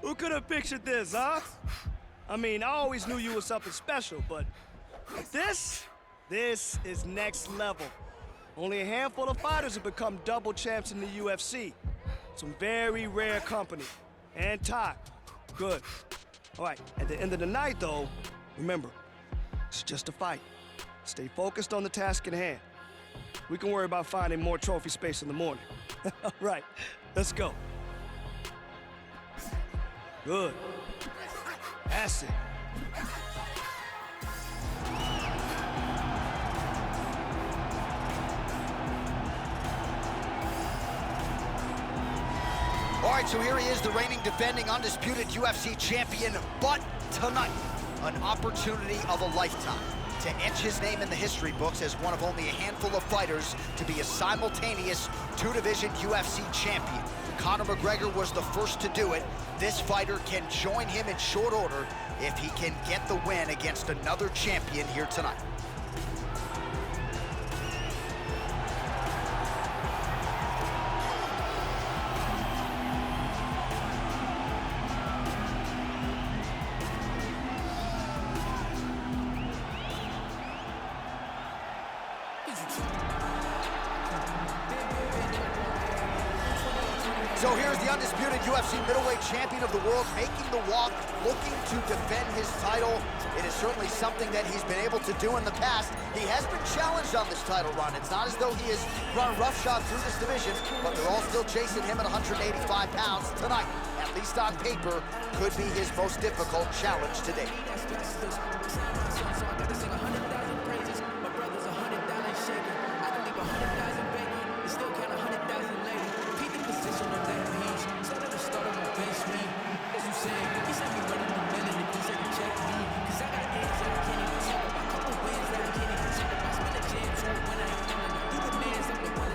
Who could have pictured this, huh? I mean, I always knew you were something special, but this is next level. Only a handful of fighters have become double champs in the UFC. Some very rare company. And time. Good. All right, at the end of the night, though, remember, it's just a fight. Stay focused on the task at hand. We can worry about finding more trophy space in the morning. All right, let's go. Good. That's it. All right, so here he is, the reigning, defending, undisputed UFC champion. But tonight, an opportunity of a lifetime to etch his name in the history books as one of only a handful of fighters to be a simultaneous two-division UFC champion. Conor McGregor was the first to do it. This fighter can join him in short order if he can get the win against another champion here tonight. So here's the undisputed UFC middleweight champion of the world making the walk, looking to defend his title. It is certainly something that he's been able to do in the past. He has been challenged on this title run. It's not as though he has run roughshod through this division, but they're all still chasing him at 185 pounds tonight. At least on paper, could be his most difficult challenge to date.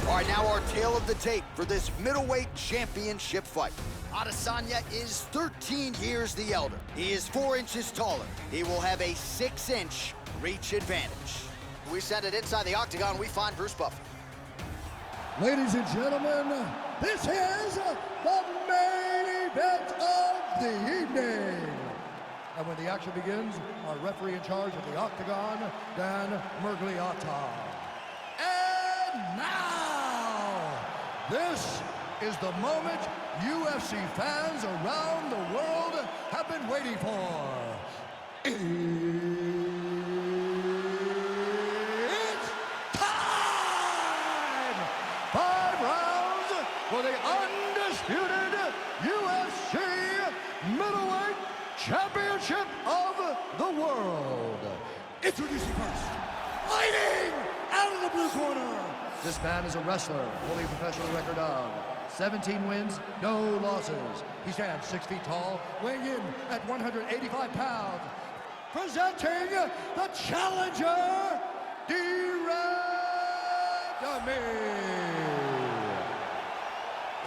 All right, now our tale of the tape for this middleweight championship fight. Adesanya is 13 years the elder. He is 4 inches taller. He will have a 6-inch reach advantage. We send it inside the octagon. We find Bruce Buffer. Ladies and gentlemen, this is the main event of the evening. And when the action begins, our referee in charge of the octagon, Dan Murgliata. And now, this is the moment UFC fans around the world have been waiting for. It's time! 5 rounds for the undisputed UFC middleweight championship of the world. Introducing first, fighting out of the blue corner. This man is a wrestler, holding a professional record of 17 wins, no losses. He stands 6 feet tall, weighing in at 185 pounds. Presenting the challenger,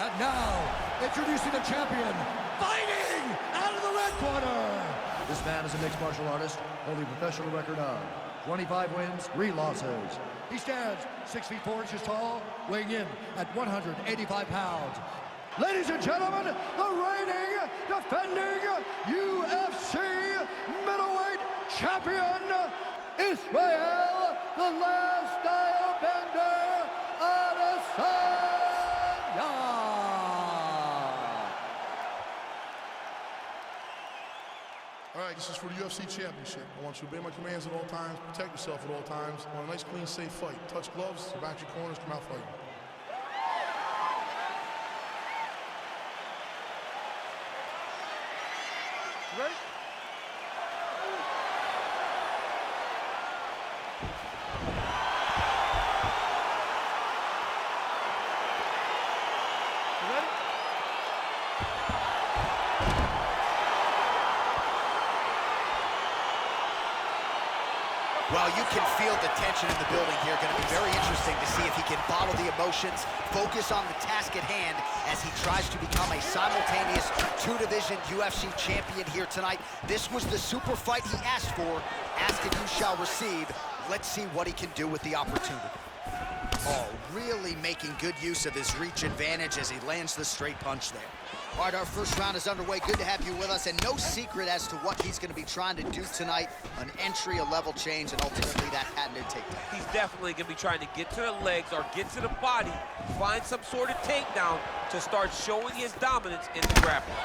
And now, introducing the champion, fighting out of the red corner. This man is a mixed martial artist, holding a professional record of 25 wins, 3 losses. He stands 6 feet 4 inches tall, weighing in at 185 pounds. Ladies and gentlemen, the reigning, defending UFC middleweight champion, Israel, the last style bender, Adesanya. All right, this is for the UFC Championship. I want you to obey my commands at all times, protect yourself at all times. I want a nice, clean, safe fight. Touch gloves, back your corners, come out fighting. You ready? Well, you can feel the tension in the building here. Going to be very interesting to see if he can bottle the emotions, focus on the task at hand as he tries to become a simultaneous two-division UFC champion here tonight. This was the super fight he asked for. Ask and you shall receive. Let's see what he can do with the opportunity. Oh, really making good use of his reach advantage as he lands the straight punch there. All right, our first round is underway. Good to have you with us, and no secret as to what he's going to be trying to do tonight. An entry, a level change, and ultimately that patented takedown. He's definitely going to be trying to get to the legs or get to the body, find some sort of takedown to start showing his dominance in the grappling.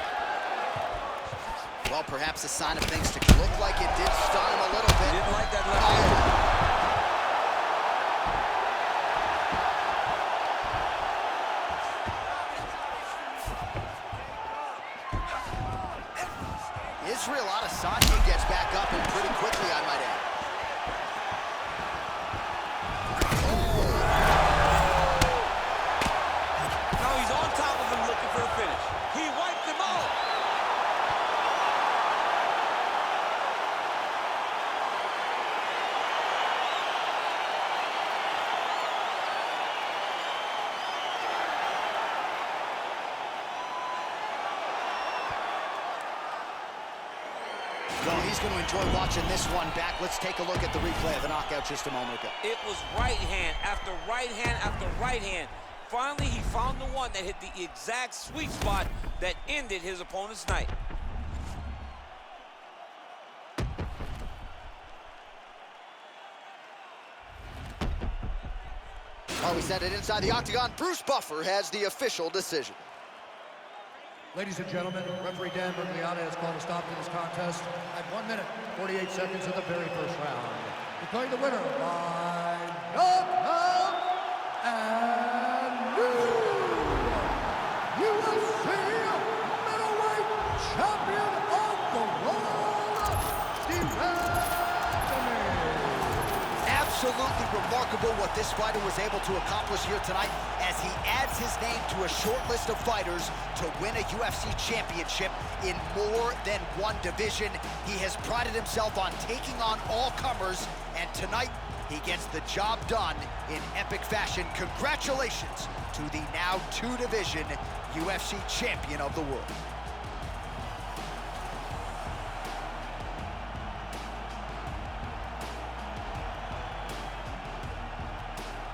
Well, perhaps a sign of things to look like it did stun him a little bit. He didn't like that left hand. Israel Adesanya gets back up and pretty quickly, I might add. Now he's on top of him looking for a finish. He wiped him out. Well, he's going to enjoy watching this one back. Let's take a look at the replay of the knockout just a moment ago. It was right hand after right hand after right hand. Finally, he found the one that hit the exact sweet spot that ended his opponent's night. Oh, we set it inside the octagon. Bruce Buffer has the official decision. Ladies and gentlemen, referee Dan Bergliana has called a stop to this contest at 1 minute, 48 seconds of the very first round. Declaring the winner by knockout and new UFC middleweight champion of the world, Stephen. Absolutely remarkable what this fighter was able to accomplish here tonight as he adds his name to a short list of fighters to win a UFC championship in more than one division. He has prided himself on taking on all comers, and tonight he gets the job done in epic fashion. Congratulations to the now two-division UFC champion of the world.